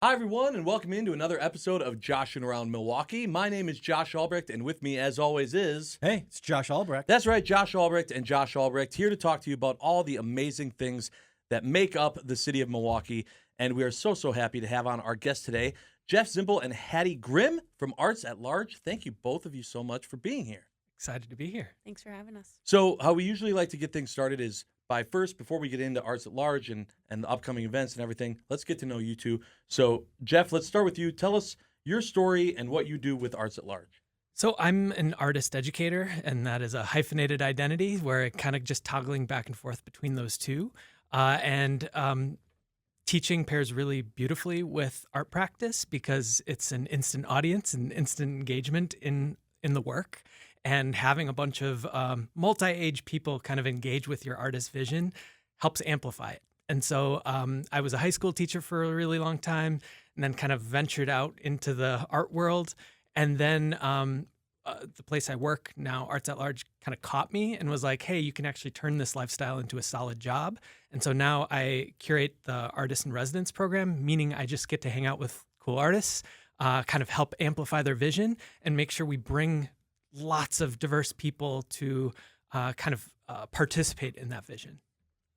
Hi, everyone, and welcome into another episode of Joshing Around Milwaukee. My name is Josh Albrecht, and with me, as always, is... Hey, it's Josh Albrecht. That's right, Josh Albrecht and Josh Albrecht, here to talk to you about all the amazing things that make up the city of Milwaukee. And we are so happy to have on our guests today, Jeff Zimpel and Hattie Grimm from Arts at Large. Thank you, both of you, so much for being here. Excited to be here. Thanks for having us. So how we usually like to get things started is before we get into Arts at Large and the upcoming events and everything, let's get to know you two. So, Jeff, let's start with you. Tell us your story and what you do with Arts at Large. So I'm an artist educator, and that is a hyphenated identity where it kind of just toggling back and forth between those two. Teaching pairs really beautifully with art practice because it's an instant audience and instant engagement in the work. And having a bunch of multi-age people kind of engage with your artist vision helps amplify it. And so I was a high school teacher for a really long time and then kind of ventured out into the art world. And then the place I work now, Arts at Large, kind of caught me and was like, hey, you can actually turn this lifestyle into a solid job. And so now I curate the Artist in Residence program, meaning I just get to hang out with cool artists, kind of help amplify their vision and make sure we bring lots of diverse people to participate in that vision.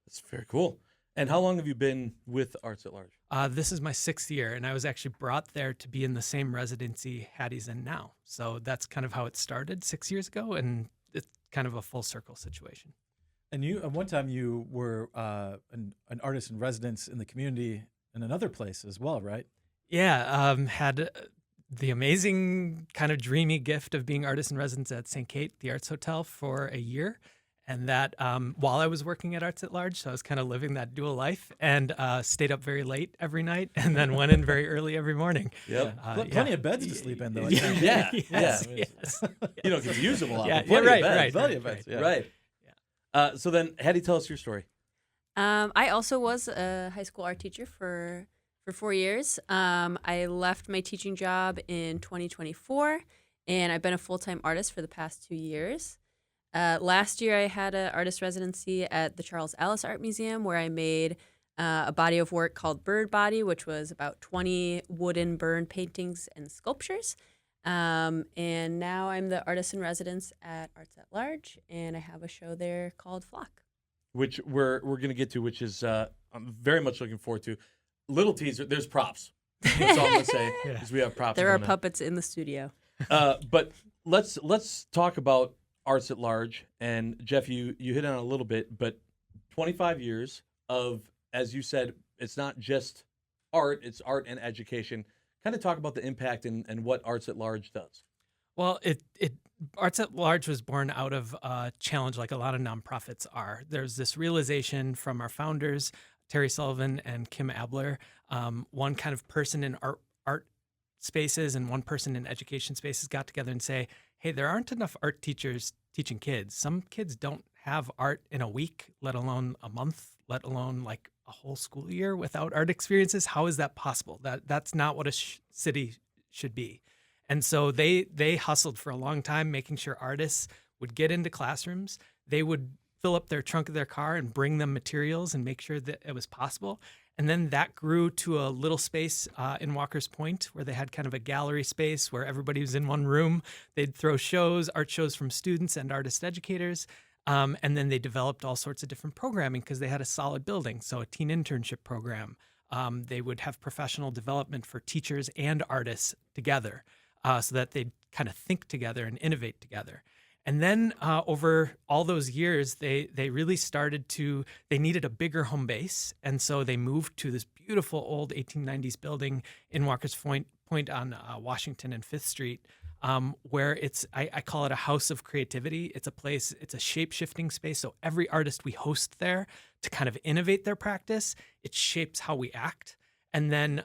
That's very cool. And how long have you been with Arts at Large? This is my 6th year, and I was actually brought there to be in the same residency Hattie's in now. So that's kind of how it started 6 years ago, and it's kind of a full circle situation. And you, at one time, you were an artist in residence in the community in another place as well, right? Yeah, had the amazing kind of dreamy gift of being artist in residence at St. Kate, the Arts Hotel, for a year. And that while I was working at Arts at Large, so I was kind of living that dual life and stayed up very late every night and then went in very early every morning. Yep. Plenty of beds to sleep in, though. Yes. You don't get to use them a lot. Yeah, but plenty of beds. right. Plenty of beds, yeah. Right. So then, Hattie, tell us your story. I also was a high school art teacher for 4 years. I left my teaching job in 2024, and I've been a full-time artist for the past 2 years. Last year, I had an artist residency at the Charles Ellis Art Museum where I made a body of work called Bird Body, which was about 20 wooden burn paintings and sculptures. And now I'm the artist in residence at Arts at Large, and I have a show there called Flock. Which we're going to get to, which is I'm very much looking forward to. Little teaser, there's props. That's all I'm going to say, because we have props. There are puppets in the studio. But let's talk about Arts at Large. And Jeff, you hit on it a little bit, but 25 years of, as you said, it's not just art, it's art and education. Kind of talk about the impact and what Arts at Large does. Well, Arts at Large was born out of a challenge like a lot of nonprofits are. There's this realization from our founders, Terry Sullivan and Kim Abler, one kind of person in art spaces and one person in education spaces got together and say, hey, there aren't enough art teachers teaching kids. Some kids don't have art in a week, let alone a month, let alone like a whole school year without art experiences. How is that possible? That's not what a city should be. And so they hustled for a long time, making sure artists would get into classrooms. They would fill up their trunk of their car and bring them materials and make sure that it was possible. And then that grew to a little space in Walker's Point where they had kind of a gallery space where everybody was in one room. They'd throw art shows from students and artist educators. And then they developed all sorts of different programming because they had a solid building. So a teen internship program. They would have professional development for teachers and artists together so that they'd kind of think together and innovate together. And then over all those years, they really they needed a bigger home base. And so they moved to this beautiful old 1890s building in Walker's Point on Washington and 5th Street, where I call it a house of creativity. It's a shape-shifting space. So every artist we host there to kind of innovate their practice, it shapes how we act. And then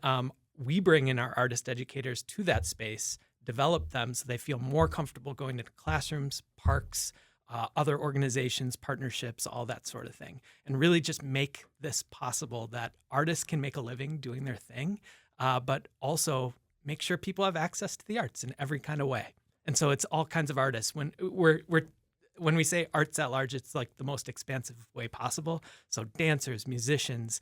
we bring in our artist educators to that space, develop them so they feel more comfortable going into classrooms, parks, other organizations, partnerships, all that sort of thing, and really just make this possible that artists can make a living doing their thing, but also make sure people have access to the arts in every kind of way. And so it's all kinds of artists. When we say Arts at Large, it's like the most expansive way possible. So dancers, musicians,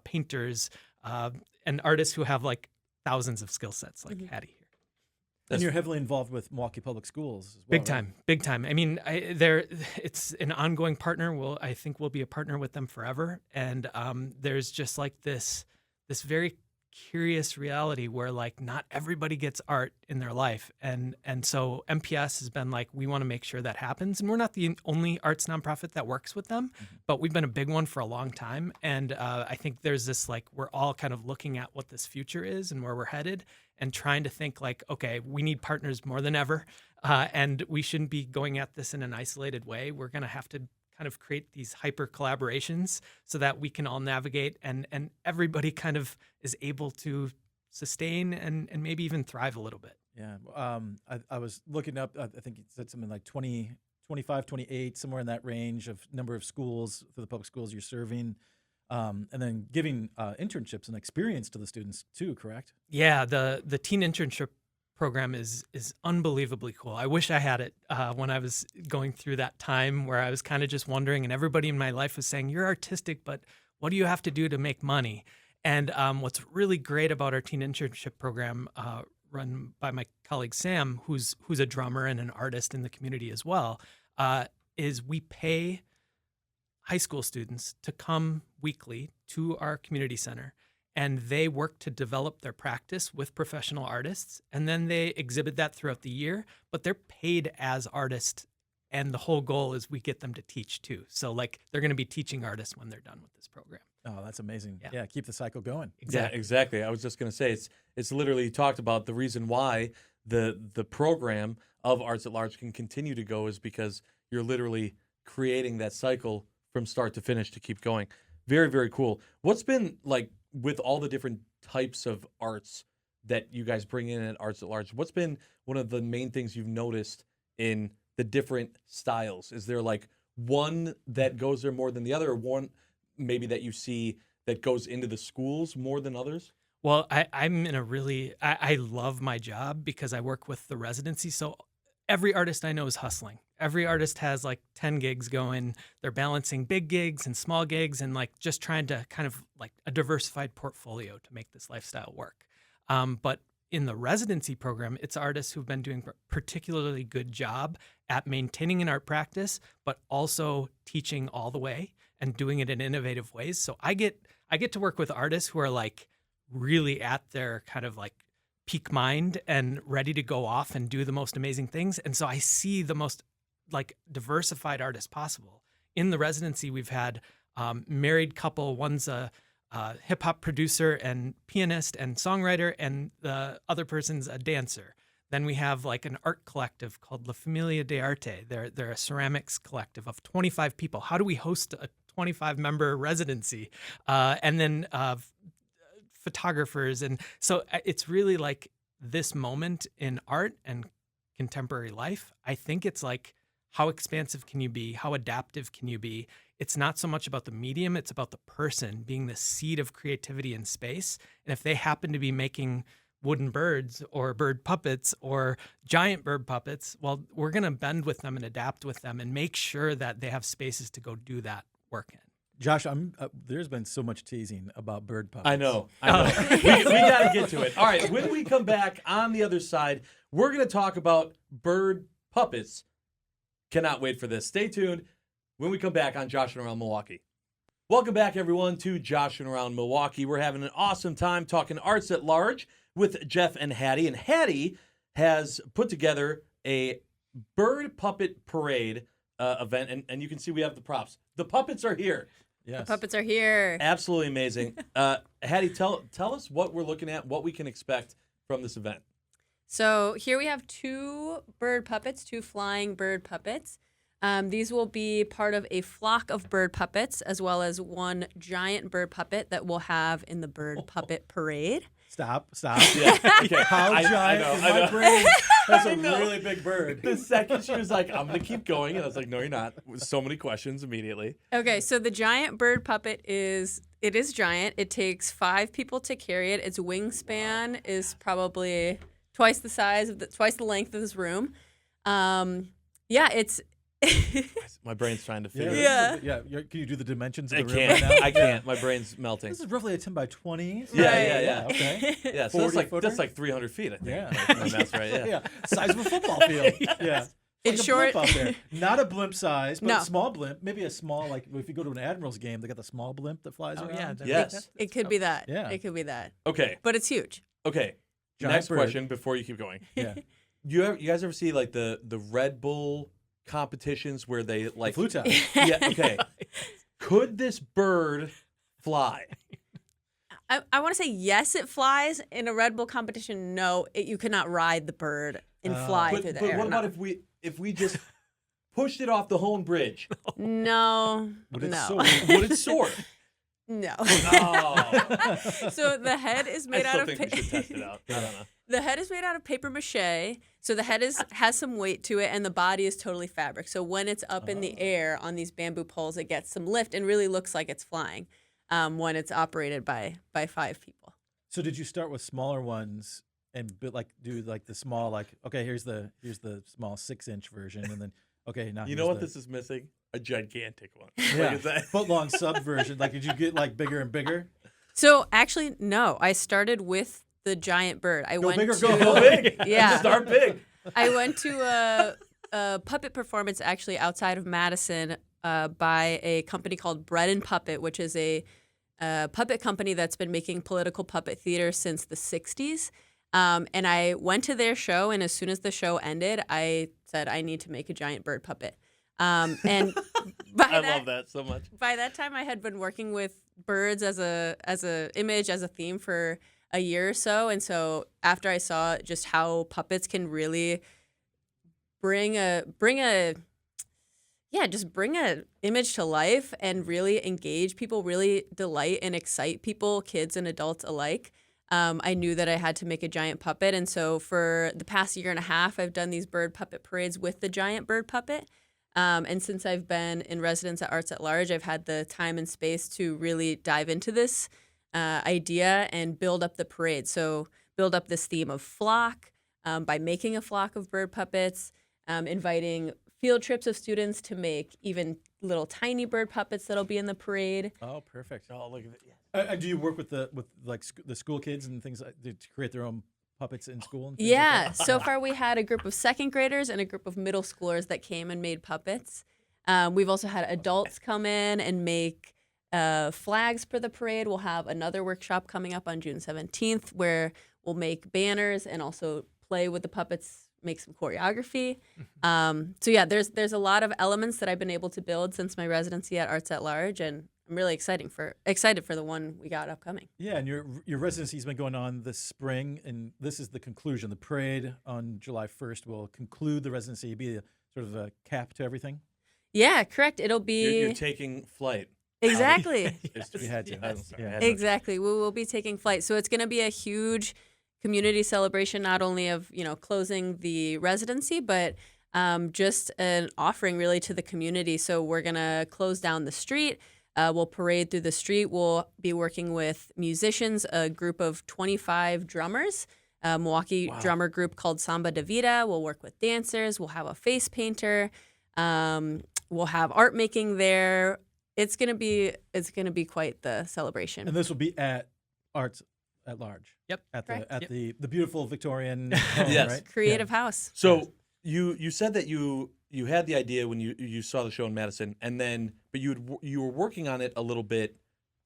painters, and artists who have like thousands of skill sets like Hattie here. And you're heavily involved with Milwaukee Public Schools as well. Big right? time, big time. I mean, it's an ongoing partner. I think we'll be a partner with them forever. And there's just like this very curious reality where like not everybody gets art in their life, and so MPS has been like, we want to make sure that happens. And we're not the only arts nonprofit that works with them, but we've been a big one for a long time. And I think there's this like, we're all kind of looking at what this future is and where we're headed, and trying to think like, okay, we need partners more than ever, and we shouldn't be going at this in an isolated way. We're going to have to kind of create these hyper collaborations so that we can all navigate, and everybody kind of is able to sustain and maybe even thrive a little bit. Yeah. I was looking up, I think you said something like 20, 25, 28, somewhere in that range of number of schools, for the public schools you're serving, and then giving internships and experience to the students too, correct? Yeah, the teen internship program is unbelievably cool. I wish I had it when I was going through that time where I was kind of just wondering, and everybody in my life was saying, you're artistic, but what do you have to do to make money? And what's really great about our teen internship program, run by my colleague Sam, who's a drummer and an artist in the community as well, is we pay high school students to come weekly to our community center, and they work to develop their practice with professional artists, and then they exhibit that throughout the year, but they're paid as artists, and the whole goal is we get them to teach too. So like they're going to be teaching artists when they're done with this program. Oh, that's amazing. Yeah. Yeah, keep the cycle going. Exactly. Yeah, exactly. I was just going to say it's literally talked about the reason why the program of Arts at Large can continue to go is because you're literally creating that cycle from start to finish to keep going. Very, very cool. What's been like with all the different types of arts that you guys bring in at Arts at Large? What's been one of the main things you've noticed in the different styles? Is there like one that goes there more than the other, or one maybe that you see that goes into the schools more than others? Well, I'm in a really, I love my job because I work with the residency. So every artist I know is hustling. Every artist has like 10 gigs going. They're balancing big gigs and small gigs and like just trying to kind of like a diversified portfolio to make this lifestyle work. But in the residency program, it's artists who've been doing a particularly good job at maintaining an art practice, but also teaching all the way and doing it in innovative ways. So I get to work with artists who are like really at their kind of like peak mind and ready to go off and do the most amazing things. And so I see the most like diversified artists possible. In the residency, we've had married couple. One's a hip hop producer and pianist and songwriter, and the other person's a dancer. Then we have like an art collective called La Familia de Arte. They're a ceramics collective of 25 people. How do we host a 25-member residency? And then photographers. And so it's really like this moment in art and contemporary life. I think it's like, how expansive can you be? How adaptive can you be? It's not so much about the medium, it's about the person being the seed of creativity in space. And if they happen to be making wooden birds or bird puppets or giant bird puppets, well, we're going to bend with them and adapt with them and make sure that they have spaces to go do that work in. Josh, there's been so much teasing about bird puppets. I know. we got to get to it. All right, when we come back on the other side, we're going to talk about bird puppets. Cannot wait for this. Stay tuned when we come back on Joshing Around Milwaukee. Welcome back, everyone, to Joshing Around Milwaukee. We're having an awesome time talking Arts at Large with Jeff and Hattie. And Hattie has put together a bird puppet parade event. And you can see we have the props. The puppets are here. Yes. The puppets are here. Absolutely amazing. Hattie, tell us what we're looking at, what we can expect from this event. So here we have two flying bird puppets. These will be part of a flock of bird puppets, as well as one giant bird puppet that we'll have in the bird puppet parade. Stop. Yeah. Okay. How giant is I my know. brain? That's a really big bird. The second she was like, I'm going to keep going. And I was like, no, you're not. With so many questions immediately. Okay, so the giant bird puppet is giant. It takes 5 people to carry it. Its wingspan is probably twice the length of this room. Yeah, My brain's trying to figure. Yeah. Can you do the dimensions of I the room can't. right now? I can't. My brain's melting. This is roughly a 10 by 20. Yeah, Right. yeah. Okay. Yeah, so 40 footer? that's like 300 feet, I think. Yeah. If my math's right. Yeah. Yeah, size of a football field. Yeah. In Like a short- blimp out there. Not a blimp size, but No. a small blimp. Maybe a small, like if you go to an Admirals game, they got the small blimp that flies Oh, around. yeah. Yes. It could be that. Yeah. It could be that. Okay. But it's huge. Okay. Giant Next bird. question before you keep going. Yeah. You guys ever see like the Red Bull competitions where they like Flute time. Yeah. Okay. Could this bird fly? I want to say yes, it flies. In a Red Bull competition, no, you cannot ride the bird and fly But, through the but air. what about no. if we just pushed it off the Hone Bridge? No. Would it no. soar? Would it soar? No. Oh. So the head is I made still out of think we should test it out. I don't know. the head is made out of paper mache. So the head has some weight to it, and the body is totally fabric. So when it's up in the air on these bamboo poles, it gets some lift and really looks like it's flying when it's operated by 5 people. So did you start with smaller ones and do the small okay, here's the small 6-inch version, and then okay, now You know what this is missing? A gigantic one. Yeah, Like, is that- foot long sub version. Like, did you get bigger and bigger? So actually, no. I started with the giant bird. I went big or to, go Go big. Yeah. Start big. I went to a puppet performance actually outside of Madison by a company called Bread and Puppet, which is a puppet company that's been making political puppet theater since the 60s. And I went to their show, and as soon as the show ended, I said, I need to make a giant bird puppet. And I love that so much. by that time, I had been working with birds as a image, as a theme for a year or so. And so after I saw just how puppets can really bring a image to life and really engage people, really delight and excite people, kids and adults alike, I knew that I had to make a giant puppet. And so for the past year and a half, I've done these bird puppet parades with the giant bird puppet. And since I've been in residence at Arts at Large, I've had the time and space to really dive into this idea and build up the parade. So build up this theme of flock by making a flock of bird puppets, inviting field trips of students to make even little tiny bird puppets that'll be in the parade. Oh, perfect. Oh, look at it. Yeah. Do you work with the school kids and things to create their own puppets in school? And things Yeah, like that? so far we had a group of second graders and a group of middle schoolers that came and made puppets. We've also had adults come in and make flags for the parade. We'll have another workshop coming up on June 17th where we'll make banners and also play with the puppets, make some choreography. So yeah, there's a lot of elements that I've been able to build since my residency at Arts at Large, and I'm really excited for the one we got upcoming. Yeah, and your residency's been going on this spring, and this is the conclusion. The parade on July 1st will conclude the residency. It'll be sort of a cap to everything. Yeah, correct. It'll be You're taking flight. exactly. We had to. I'm sorry, I Yeah. had to- Exactly. We will be taking flight. So it's going to be a huge community celebration, not only of, closing the residency, but just an offering really to the community. So we're going to close down the street. We'll parade through the street. We'll be working with musicians, a group of 25 drummers, a Milwaukee drummer group called Samba de Vida. We'll work with dancers. We'll have a face painter. We'll have art making there. It's gonna be quite the celebration. And this will be at Arts at Large. Yep. At Correct. the beautiful Victorian home, Yes. right? Creative house. So you said that you had the idea when you saw the show in Madison, and then but you were working on it a little bit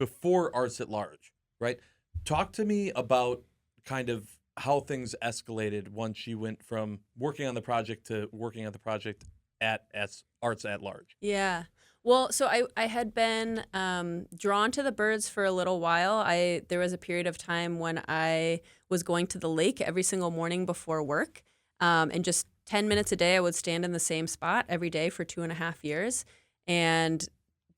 before Arts at Large, right? Talk to me about kind of how things escalated once you went from working on the project to working on the project at Arts at Large. Yeah. Well, so I had been drawn to the birds for a little while. There was a period of time when I was going to the lake every single morning before work, and just 10 minutes a day I would stand in the same spot every day for 2.5 years, and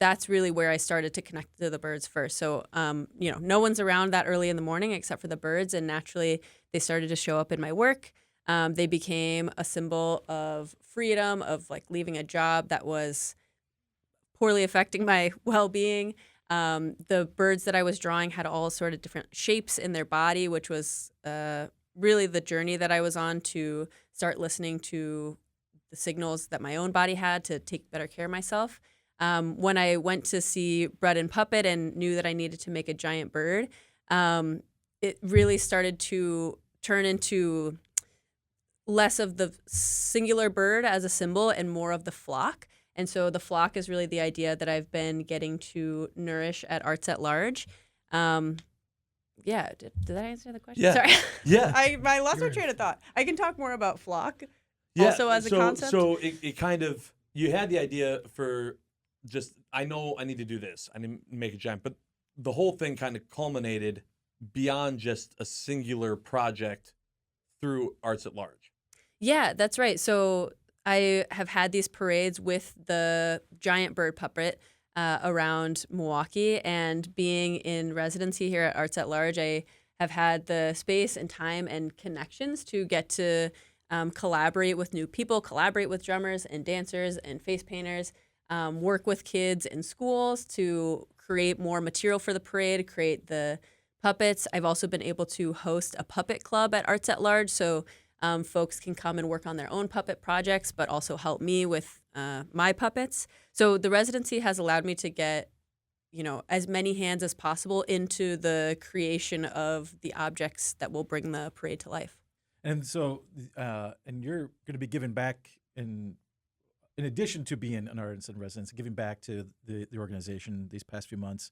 that's really where I started to connect to the birds first. So, no one's around that early in the morning except for the birds, and naturally they started to show up in my work. They became a symbol of freedom, of like leaving a job that was poorly affecting my well-being. The birds that I was drawing had all sort of different shapes in their body, which was really the journey that I was on to start listening to signals that my own body had to take better care of myself. When I went to see Bread and Puppet and knew that I needed to make a giant bird, it really started to turn into less of the singular bird as a symbol and more of the flock. And so the flock is really the idea that I've been getting to nourish at Arts at Large. Yeah, did I answer the question? Yeah. Sorry. Yeah. I lost my train of thought. I can talk more about flock. Yeah, Also as a concept? So it kind of, you had the idea for just, I know I need to do this. I need to make a giant, but the whole thing kind of culminated beyond just a singular project through Arts at Large. Yeah, that's right. So I have had these parades with the giant bird puppet around Milwaukee, and being in residency here at Arts at Large, I have had the space and time and connections to get to collaborate with new people, collaborate with drummers and dancers and face painters, work with kids in schools to create more material for the parade, create the puppets. I've also been able to host a puppet club at Arts at Large, so folks can come and work on their own puppet projects, but also help me with my puppets. So the residency has allowed me to get, as many hands as possible into the creation of the objects that will bring the parade to life. And so, and you're going to be giving back in addition to being an artist in residence, giving back to the organization these past few months.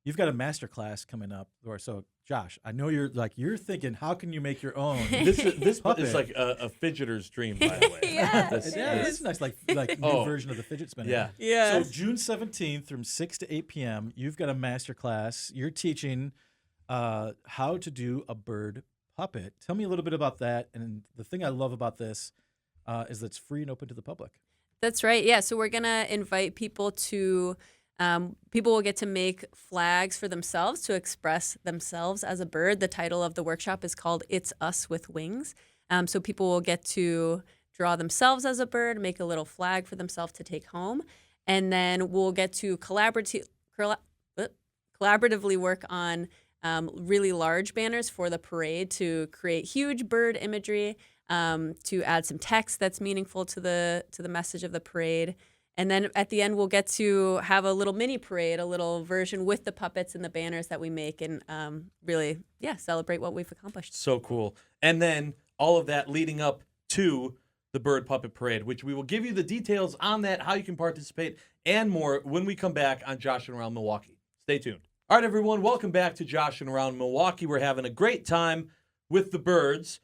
You've got a master class coming up, or so. Josh, I know you're thinking, how can you make your own? This puppet? is like a fidgeter's dream, by the way. Yeah. It's nice, like new version of the fidget spinner. Yeah. Yeah. So June 17th from 6 to 8 p.m., you've got a master class. You're teaching how to do a bird puppet. Tell me a little bit about that. And the thing I love about this is that it's free and open to the public. That's right. Yeah. So we're going to invite people to, people will get to make flags for themselves to express themselves as a bird. The title of the workshop is called It's Us with Wings. So people will get to draw themselves as a bird, make a little flag for themselves to take home. And then we'll get to collaboratively work on really large banners for the parade to create huge bird imagery, to add some text that's meaningful to the message of the parade. And then at the end, we'll get to have a little mini parade, a little version with the puppets and the banners that we make, and really, celebrate what we've accomplished. So cool. And then all of that leading up to the Bird Puppet Parade, which we will give you the details on that, how you can participate, and more when we come back on Joshing Around Milwaukee. Stay tuned. All right, everyone, welcome back to Joshing Around Milwaukee. We're having a great time with the birds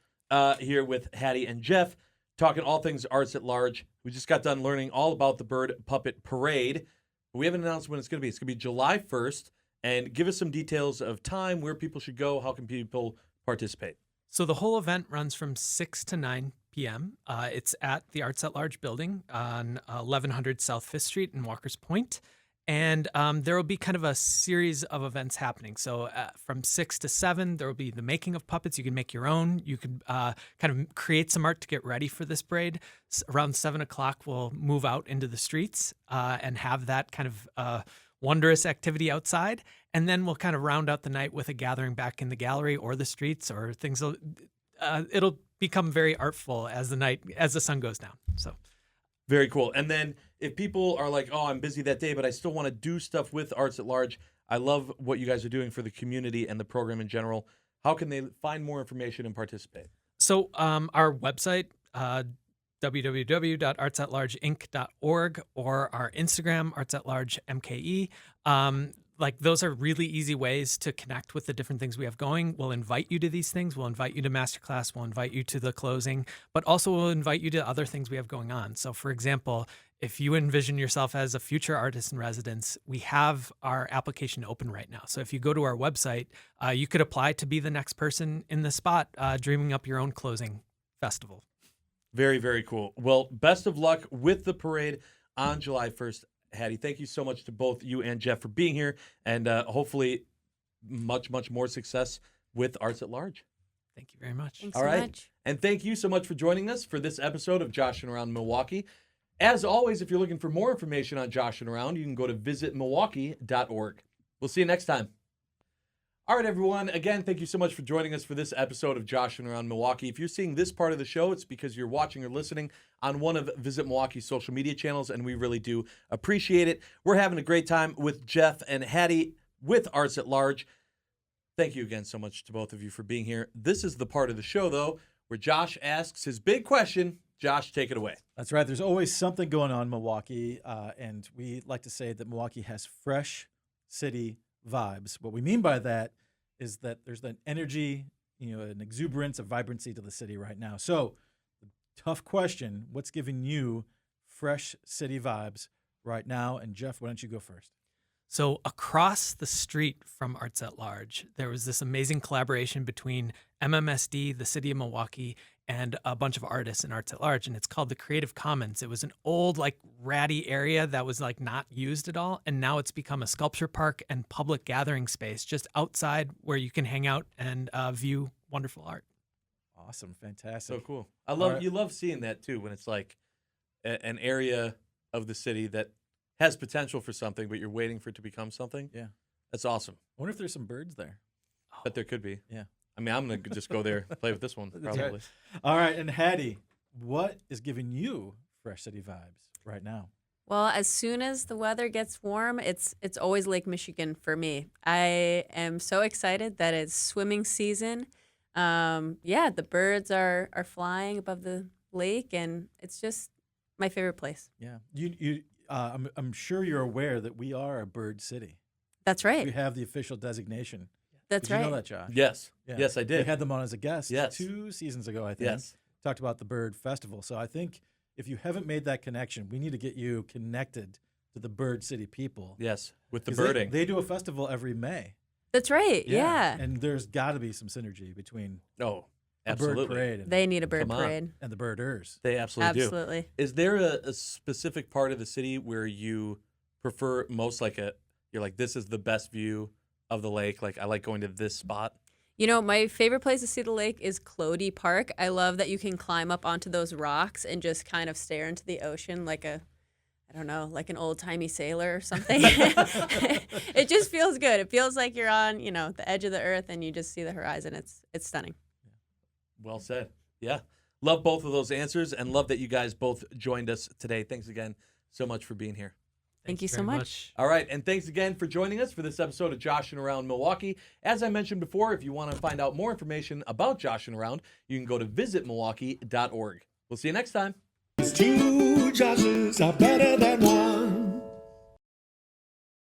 here with Hattie and Jeff, talking all things Arts at Large. We just got done learning all about the Bird Puppet Parade. We haven't announced when it's going to be. It's going to be July 1st. And give us some details of time, where people should go, how can people participate? So the whole event runs from 6 to 9 p.m. It's at the Arts at Large building on 1100 South 5th Street in Walker's Point. And there will be kind of a series of events happening. So from 6 to 7, there will be the making of puppets. You can make your own. You can kind of create some art to get ready for this parade. Around 7 o'clock, we'll move out into the streets and have that kind of wondrous activity outside. And then we'll kind of round out the night with a gathering back in the gallery or the streets or things. It'll become very artful as the sun goes down. So. Very cool. And then if people are like, oh, I'm busy that day, but I still want to do stuff with Arts at Large, I love what you guys are doing for the community and the program in general. How can they find more information and participate? So our website, www.artsatlargeinc.org, or our Instagram, artsatlargemke. Those are really easy ways to connect with the different things we have going. We'll invite you to these things. We'll invite you to masterclass. We'll invite you to the closing, but also we'll invite you to other things we have going on. So for example, if you envision yourself as a future artist in residence, we have our application open right now. So if you go to our website, you could apply to be the next person in the spot, dreaming up your own closing festival. Very, very cool. Well, best of luck with the parade on July 1st. Hattie, thank you so much to both you and Jeff for being here, and hopefully much, much more success with Arts at Large. Thank you very much. Thanks All so right. much. And thank you so much for joining us for this episode of Joshing Around Milwaukee. As always, if you're looking for more information on Joshing Around, you can go to visitmilwaukee.org. We'll see you next time. All right, everyone. Again, thank you so much for joining us for this episode of Joshing Around Milwaukee. If you're seeing this part of the show, it's because you're watching or listening on one of Visit Milwaukee's social media channels, and we really do appreciate it. We're having a great time with Jeff and Hattie with Arts at Large. Thank you again so much to both of you for being here. This is the part of the show, though, where Josh asks his big question. Josh, take it away. That's right. There's always something going on in Milwaukee, and we like to say that Milwaukee has fresh city vibes. What we mean by that is that there's an energy, an exuberance, a vibrancy to the city right now. So, tough question, what's giving you fresh city vibes right now? And Jeff, why don't you go first? So across the street from Arts at Large, there was this amazing collaboration between MMSD, the city of Milwaukee, and a bunch of artists in Arts at Large, and it's called the Creative Commons. It was an old, ratty area that was, not used at all, and now it's become a sculpture park and public gathering space just outside where you can hang out and view wonderful art. Awesome. Fantastic. So cool. You love seeing that, too, when it's an area of the city that has potential for something, but you're waiting for it to become something. Yeah. That's awesome. I wonder if there's some birds there. But there could be. Yeah. I mean, I'm going to just go there, play with this one, probably. Right. All right, and Hattie, what is giving you fresh city vibes right now? Well, as soon as the weather gets warm, it's always Lake Michigan for me. I am so excited that it's swimming season. The birds are flying above the lake, and it's just my favorite place. Yeah, I'm sure you're aware that we are a bird city. That's right. We have the official designation. That's Did right. you know that, Josh? Yes. Yeah. Yes, I We did. had them on as a guest Yes. 2 seasons ago, I think. Yes. Talked about the bird festival. So I think if you haven't made that connection, we need to get you connected to the Bird City people. Yes, with the 'Cause birding. They do a festival every May. That's right. Yeah. And there's got to be some synergy between Oh, the absolutely. bird parade and, They need a bird Come on. parade. and the birders. They absolutely do. Absolutely. Is there a specific part of the city where you prefer most, you're like, this is the best view of the lake? I like going to this spot. My favorite place to see the lake is Clody Park. I love that you can climb up onto those rocks and just kind of stare into the ocean like an old-timey sailor or something. It just feels good. It feels like you're on, the edge of the earth and you just see the horizon. It's stunning. Well said. Yeah. Love both of those answers and love that you guys both joined us today. Thanks again so much for being here. Thank you so very much. All right, and thanks again for joining us for this episode of Joshing Around Milwaukee. As I mentioned before, if you want to find out more information about Joshing Around, you can go to visitmilwaukee.org. We'll see you next time. 2 Joshes are better than 1.